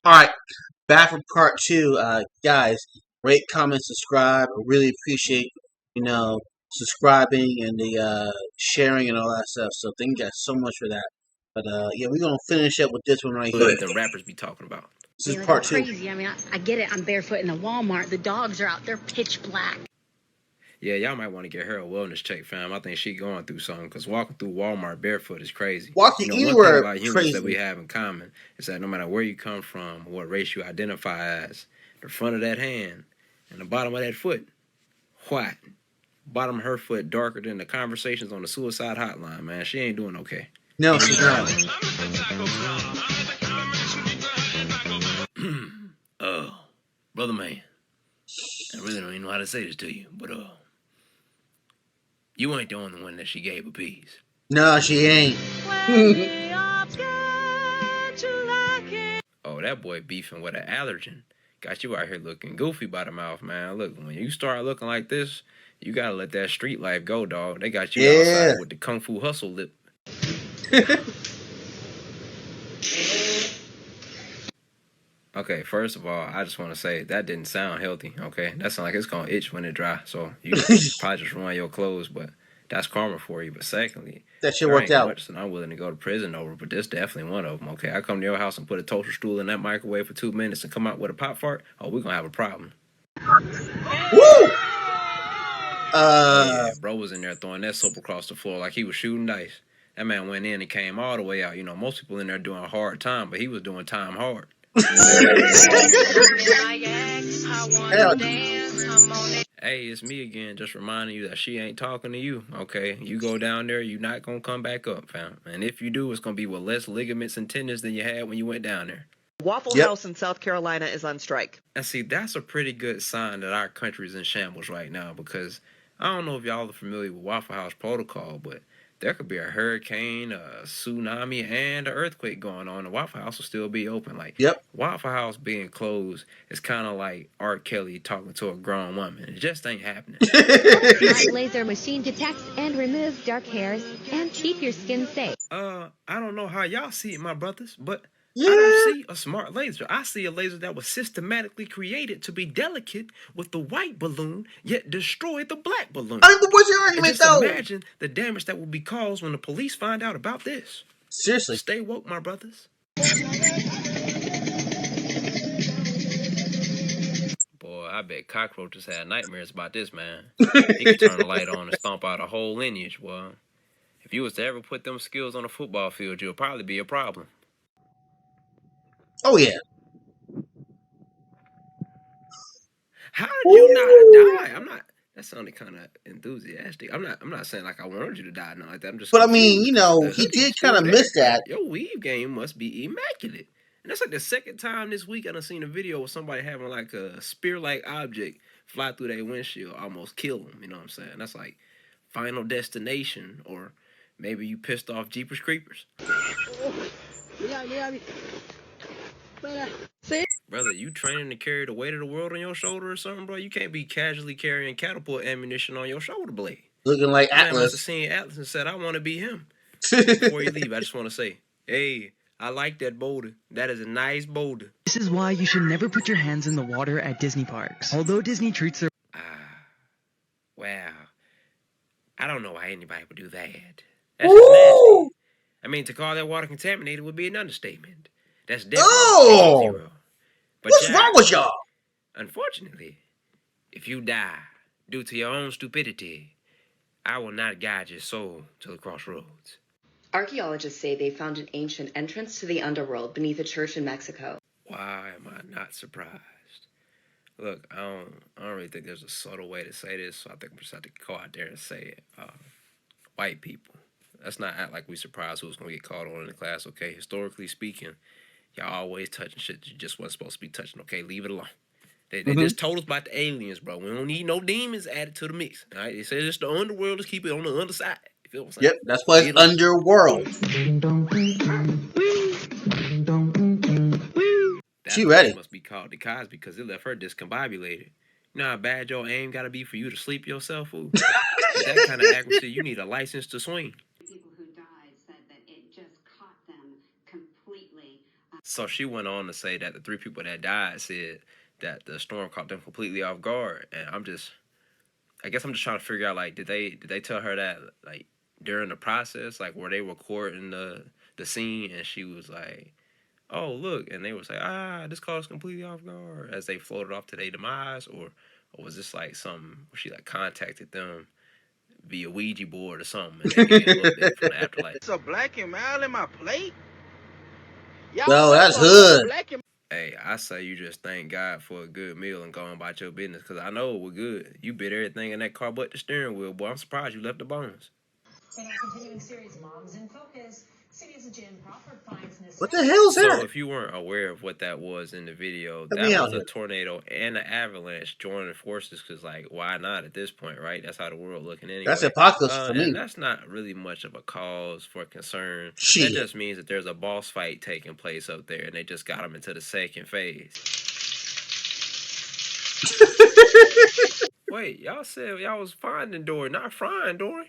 All right, back for part two. Guys, rate, comment, subscribe. I really appreciate subscribing and the sharing and all that stuff. So thank you guys so much for that. But yeah, we're gonna finish up with this one right here. What the rappers be talking about. This is part two. Crazy. I mean, I get it. I'm barefoot in the Walmart. The dogs are out there pitch black. Yeah, y'all might want to get her a wellness check, fam. I think she going through something, because walking through Walmart barefoot is crazy. Walking One thing anywhere about humans crazy. that we have in common is that no matter where you come from, what race you identify as, the front of that hand and the bottom of that foot, white. Bottom of her foot darker than the conversations on the suicide hotline, man. She ain't doing okay. No, she's not. Brother man, I really don't even know how to say this to you, but you ain't the only one that she gave a piece. No, she ain't. Oh, that boy beefing with an allergen. Got you out here looking goofy by the mouth, man. Look, when you start looking like this, you gotta let that street life go, dog. They got you outside with the kung fu hustle lip. Okay, first of all, I just want to say that didn't sound healthy, okay? That sounds like it's going to itch when it dry, so you probably just ruin your clothes, but that's karma for you. But secondly, that shit worked out. Much that I'm willing to go to prison over, but this definitely one of them, okay? I come to your house and put a toaster stool in that microwave for 2 minutes and come out with a pop fart, oh, we're going to have a problem. Woo! Yeah, bro was in there throwing that soap across the floor like he was shooting dice. That man went in and came all the way out. You know, most people in there doing hard time, but he was doing time hard. Hey, it's me again, just reminding you that she ain't talking to you, okay? You go down there, you not gonna come back up, fam. And if you do, it's gonna be with less ligaments and tendons than you had when you went down there. Waffle House in South Carolina is on strike. And see, that's a pretty good sign that our country's in shambles right now, because I don't know if y'all are familiar with Waffle House protocol, but there could be a hurricane, a tsunami, and an earthquake going on. The Waffle House will still be open. Like, Waffle House being closed is kind of like R. Kelly talking to a grown woman. It just ain't happening. My laser machine detects and removes dark hairs and keep your skin safe. I don't know how y'all see it, my brothers, but I don't see a smart laser. I see a laser that was systematically created to be delicate with the white balloon, yet destroy the black balloon. I mean, what's your argument, though? Imagine the damage that will be caused when the police find out about this. Seriously. Stay woke, my brothers. Boy, I bet cockroaches had nightmares about this, man. He could turn the light on and stomp out a whole lineage, boy. If you was to ever put them skills on a football field, you'll probably be a problem. Oh, yeah. How did you not die? I'm not. That sounded kind of enthusiastic. I'm not saying like I wanted you to die, not like that. I'm just. But I mean, you know, he did kind of miss that. Your weave game must be immaculate. And that's like the second time this week I done seen a video of somebody having like a spear-like object fly through their windshield, almost kill them. You know what I'm saying? That's like Final Destination, or maybe you pissed off Jeepers Creepers. Brother, you training to carry the weight of the world on your shoulder or something, bro? You can't be casually carrying catapult ammunition on your shoulder blade. Looking like Atlas. I must have seen Atlas and said, I want to be him. Before you leave, I just want to say, hey, I like that boulder. That is a nice boulder. This is why you should never put your hands in the water at Disney parks. Although Disney treats their... Wow. I don't know why anybody would do that. That's just nasty. I mean, to call that water contaminated would be an understatement. That's definitely zero. But what's wrong with y'all? Unfortunately, if you die due to your own stupidity, I will not guide your soul to the crossroads. Archaeologists say they found an ancient entrance to the underworld beneath a church in Mexico. Why am I not surprised? Look, I don't really think there's a subtle way to say this, so I think we just have to go out there and say it. White people. Let's not act like we surprised who's going to get called on in the class, okay? Historically speaking, y'all always touching shit you just wasn't supposed to be touching, okay? Leave it alone. They just told us about the aliens, bro. We don't need no demons added to the mix, all right? They say it's the underworld. Let's keep it on the underside. You feel what I'm saying? Yep, that's why it's underworld. She ready. Must be called the Cosby because it left her discombobulated. You know how bad your aim got to be for you to sleep yourself, fool? With that kind of accuracy, you need a license to swing. People who died said that it just caught them completely. So she went on to say that the 3 people that died said that the storm caught them completely off guard, and I guess I'm just trying to figure out, like, did they tell her that, like, during the process, like, were they recording the scene, and she was like, oh, look, and they would say, this caught us completely off guard, as they floated off to their demise, or was this like something where she like contacted them via Ouija board or something, and they gave a little bit from the afterlife? It's a black and mild in my plate. No, that's hood. Hey, I say you just thank God for a good meal and go on about your business, because I know it was good. You bit everything in that car but the steering wheel, boy. I'm surprised you left the bones. In our continuing series, Moms in Focus, City's Jim Crawford finds this. What the hell's that? So if you weren't aware of what that was in the video, Let me that out was a here. tornado and an avalanche joining forces, because, like, why not at this point, right? That's how the world looking anyway. That's apocalypse for me. And that's not really much of a cause for concern. Shit. That just means that there's a boss fight taking place up there, and they just got them into the second phase. Wait, y'all said y'all was finding Dory, not frying Dory.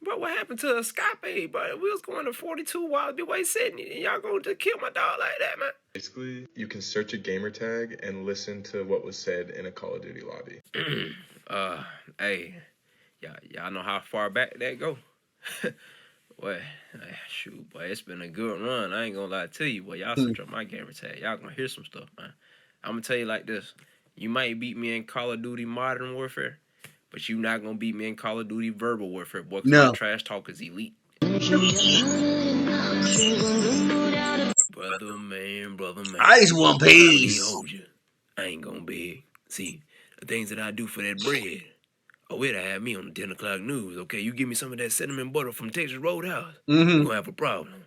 But what happened to Escape, bro? We was going to 42 Wild Way Sydney, and y'all going to kill my dog like that, man? Basically, you can search a gamer tag and listen to what was said in a Call of Duty lobby. Hey, y'all know how far back that go? Boy, shoot, boy, it's been a good run. I ain't gonna lie to you, boy. Y'all search up my gamer tag. Y'all gonna hear some stuff, man. I'm gonna tell you like this. You might beat me in Call of Duty Modern Warfare, but you not gonna beat me in Call of Duty Verbal Warfare, boy, because my trash talk is elite. Brother man. Ice One Piece. I ain't gonna beg. See, the things that I do for that bread. Oh, it'll have me on the 10 o'clock news, okay? You give me some of that cinnamon butter from Texas Roadhouse, you're gonna have a problem.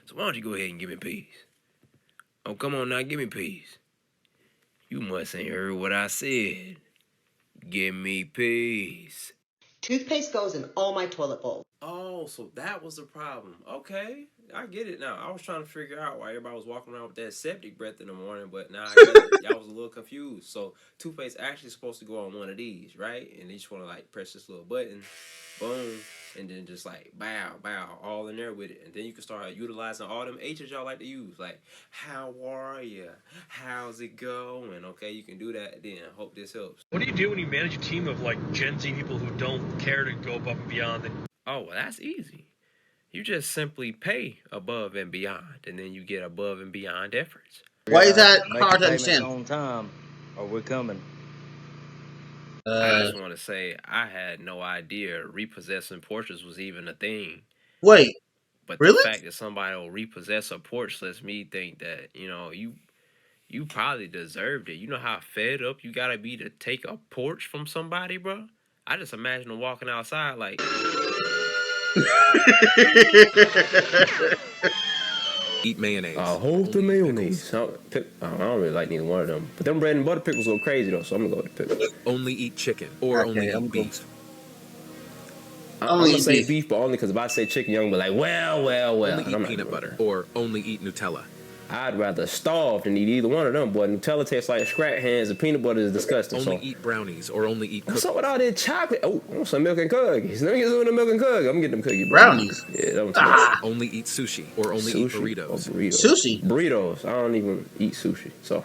So why don't you go ahead and give me peace? Oh, come on now, give me peace. You must ain't heard what I said. Give me peace. Toothpaste goes in all my toilet bowls. Oh, so that was the problem. Okay, I get it now. I was trying to figure out why everybody was walking around with that septic breath in the morning, but now I get it. Y'all was a little confused. So toothpaste actually supposed to go on one of these, right? And you just want to like press this little button, boom, and then just like bow, all in there with it. And then you can start utilizing all them H's y'all like to use, like, how are ya? How's it going? Okay, you can do that then. Hope this helps. What do you do when you manage a team of like Gen Z people who don't care to go above and beyond? Oh, well, that's easy. You just simply pay above and beyond, and then you get above and beyond efforts. Why is that hard to understand? On time, or we're coming. I just want to say I had no idea repossessing porches was even a thing. Wait, but really? The fact that somebody will repossess a porch lets me think that, you know, you probably deserved it. You know how fed up you gotta be to take a porch from somebody, bro? I just imagine them walking outside like. Eat mayonnaise. Hold the mayonnaise. I don't really like neither one of them. But them bread and butter pickles go crazy though, so I'm gonna go with the pickles. Only eat chicken or only eat beef. I'm gonna say beef, but only because if I say chicken, you're gonna be like, well. Only eat peanut butter or only eat Nutella. I'd rather starve than eat either one of them, boy. Nutella tastes like scratch hands and peanut butter is disgusting. Only eat brownies or only eat cookies. What's up with all that chocolate? Oh, I want some milk and cookies. Let me get some of the milk and cookies. I'm gonna get them cookies. Brownies? Yeah, that one's Only eat sushi or only eat burritos. Sushi? Burritos. I don't even eat sushi. So,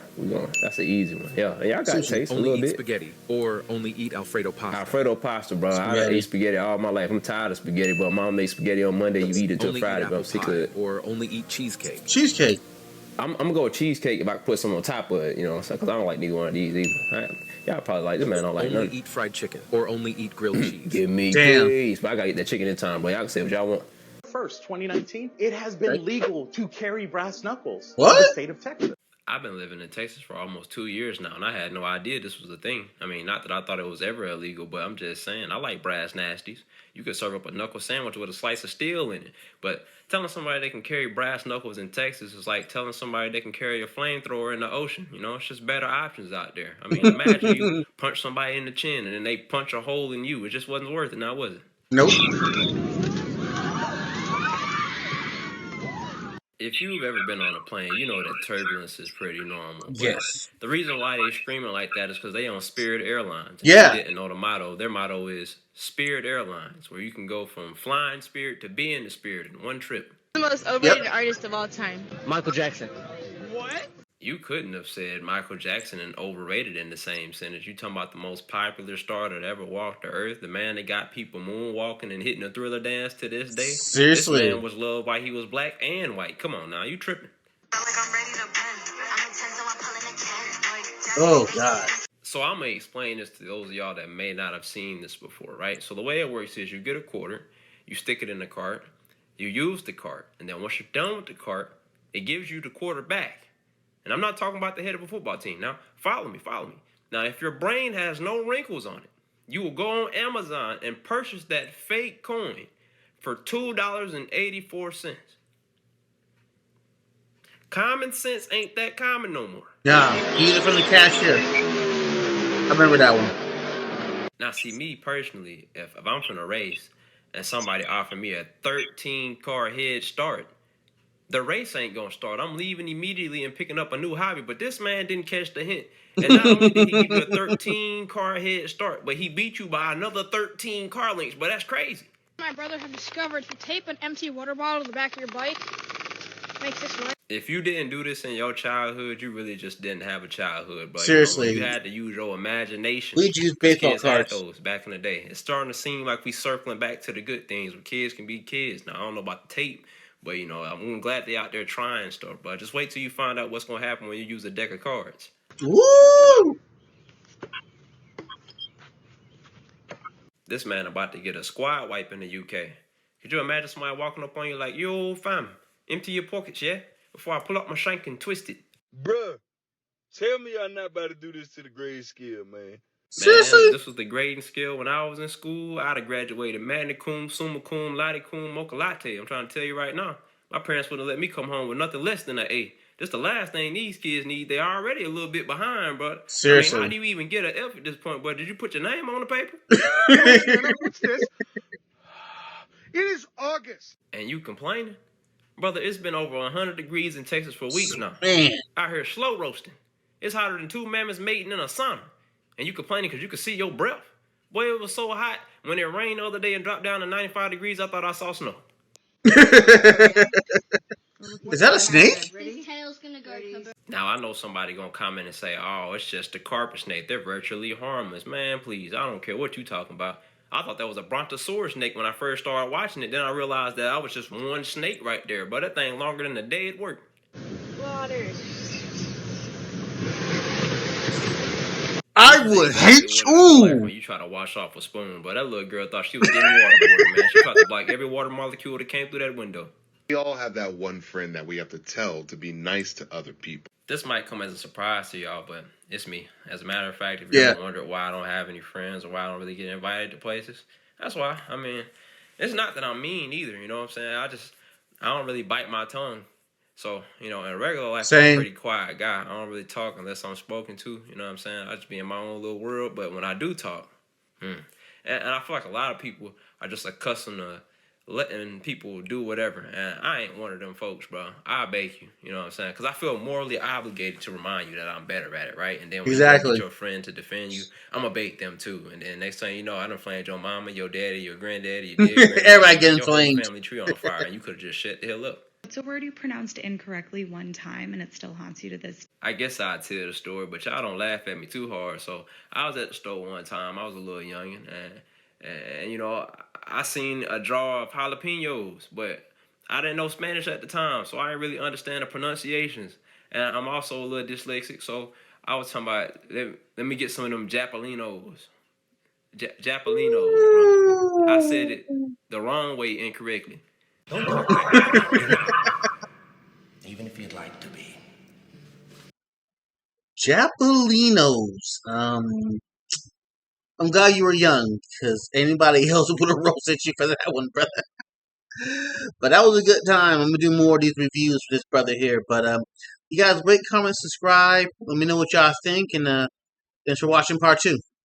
that's an easy one. Yeah, I got taste only a little eat bit. Spaghetti or only eat Alfredo pasta. Alfredo pasta, bro. I ate spaghetti all my life. I'm tired of spaghetti, but mom made spaghetti on Monday. You eat it till only Friday, eat bro. apple pie or only eat cheesecake. Cheesecake. I'm gonna go with cheesecake if I can put some on top of it, you know, because I don't like neither one of these either. Y'all probably like this man. Don't like only none. Eat fried chicken or only eat grilled cheese. Give me cheese, but I gotta eat that chicken in time, boy. Y'all can say what y'all want. 1st, 2019, it has been legal to carry brass knuckles in What? the state of Texas. I've been living in Texas for almost 2 years now, and I had no idea this was a thing. I mean, not that I thought it was ever illegal, but I'm just saying, I like brass nasties. You could serve up a knuckle sandwich with a slice of steel in it. But telling somebody they can carry brass knuckles in Texas is like telling somebody they can carry a flamethrower in the ocean. You know, it's just better options out there. I mean, imagine you punch somebody in the chin, and then they punch a hole in you. It just wasn't worth it now, was it? Nope. If you've ever been on a plane, you know that turbulence is pretty normal. But Yes. the reason why they screaming like that is because they on Spirit Airlines. Yeah. If you didn't know the motto, their motto is Spirit Airlines, where you can go from flying Spirit to being the Spirit in one trip. The most overrated artist of all time. Michael Jackson. What? You couldn't have said Michael Jackson and overrated in the same sentence. You talking about the most popular star that ever walked the earth, the man that got people moonwalking and hitting a Thriller dance to this day. Seriously. This man was loved while he was black and white. Come on now, you tripping. Oh, God. So I'm going to explain this to those of y'all that may not have seen this before, right? So the way it works is you get a quarter, you stick it in the cart, you use the cart, and then once you're done with the cart, it gives you the quarter back. And I'm not talking about the head of a football team. Now, follow me. Now, if your brain has no wrinkles on it, you will go on Amazon and purchase that fake coin for $2.84. Common sense ain't that common no more. Nah, you get it from the cashier. I remember that one. Now, see, me personally, if I'm from a race and somebody offered me a 13-car head start, the race ain't gonna start. I'm leaving immediately and picking up a new hobby. But this man didn't catch the hint. And not only did he give you a 13-car head start, but he beat you by another 13 car lengths. But that's crazy. My brother had discovered if you tape an empty water bottle to the back of your bike, makes this work. If you didn't do this in your childhood, you really just didn't have a childhood. But seriously, you had to use your imagination. We used baseball cards. Had those back in the day. It's starting to seem like we circling back to the good things where kids can be kids. Now I don't know about the tape, but I'm glad they out there trying stuff. But just wait till you find out what's gonna happen when you use a deck of cards. Woo! This man about to get a squad wipe in the UK. Could you imagine somebody walking up on you like, yo, fam, empty your pockets, yeah? Before I pull up my shank and twist it. Bruh, tell me I'm not about to do this to the grade skill, man. Seriously? Man, this was the grading skill when I was in school. I'd have graduated magna cum, summa cum, laude cum, mocha latte. I'm trying to tell you right now. My parents wouldn't let me come home with nothing less than an A. This the last thing these kids need. They're already a little bit behind, bro. Seriously. I mean, how do you even get an F at this point, bro? Did you put your name on the paper? What's this? It is August. And you complaining? Brother, it's been over 100 degrees in Texas for weeks now. Man. Out here slow roasting. It's hotter than two mammoths mating in a sauna. And you complaining because you could see your breath. Boy, it was so hot. When it rained the other day and dropped down to 95 degrees, I thought I saw snow. Is that a snake? His tail's gonna go cover. Now, I know somebody going to comment and say, oh, it's just a carpet snake. They're virtually harmless. Man, please, I don't care what you talking about. I thought that was a brontosaurus snake when I first started watching it. Then I realized that I was just one snake right there. But that thing longer than a day it worked. Waters. I would hate you. When you try to wash off a spoon, but that little girl thought she was getting waterboarded, man. She tried to block every water molecule that came through that window. We all have that one friend that we have to tell to be nice to other people. This might come as a surprise to y'all, but it's me. As a matter of fact, if you ever wondered why I don't have any friends or why I don't really get invited to places, that's why. I mean, it's not that I'm mean either, you know what I'm saying? I don't really bite my tongue. So, in regular life, I'm a pretty quiet guy. I don't really talk unless I'm spoken to, you know what I'm saying? I just be in my own little world, but when I do talk, and I feel like a lot of people are just accustomed to letting people do whatever, and I ain't one of them folks, bro. I'll bake you, you know what I'm saying? Because I feel morally obligated to remind you that I'm better at it, right? And then when you get your friend to defend you, I'm going to bake them too. And then next thing you know, I done flamed your mama, your daddy, your granddaddy, your dead everybody getting flamed. Your whole family tree on fire, and you could have just shut the hell up. It's a word you pronounced incorrectly one time, and it still haunts you to this. I guess I'd tell the story, but y'all don't laugh at me too hard. So I was at the store one time. I was a little youngin', and I seen a jar of jalapenos, but I didn't know Spanish at the time, so I didn't really understand the pronunciations. And I'm also a little dyslexic, so I was talking about, let me get some of them Japalinos. Japalinos, bro. I said it the wrong way incorrectly. Don't talk like that. You're not. Even if you'd like to be. Japalinos. I'm glad you were young, because anybody else would have roasted you for that one, brother. But that was a good time. I'm going to do more of these reviews for this brother here. But you guys rate, comment, subscribe. Let me know what y'all think. And thanks for watching part 2.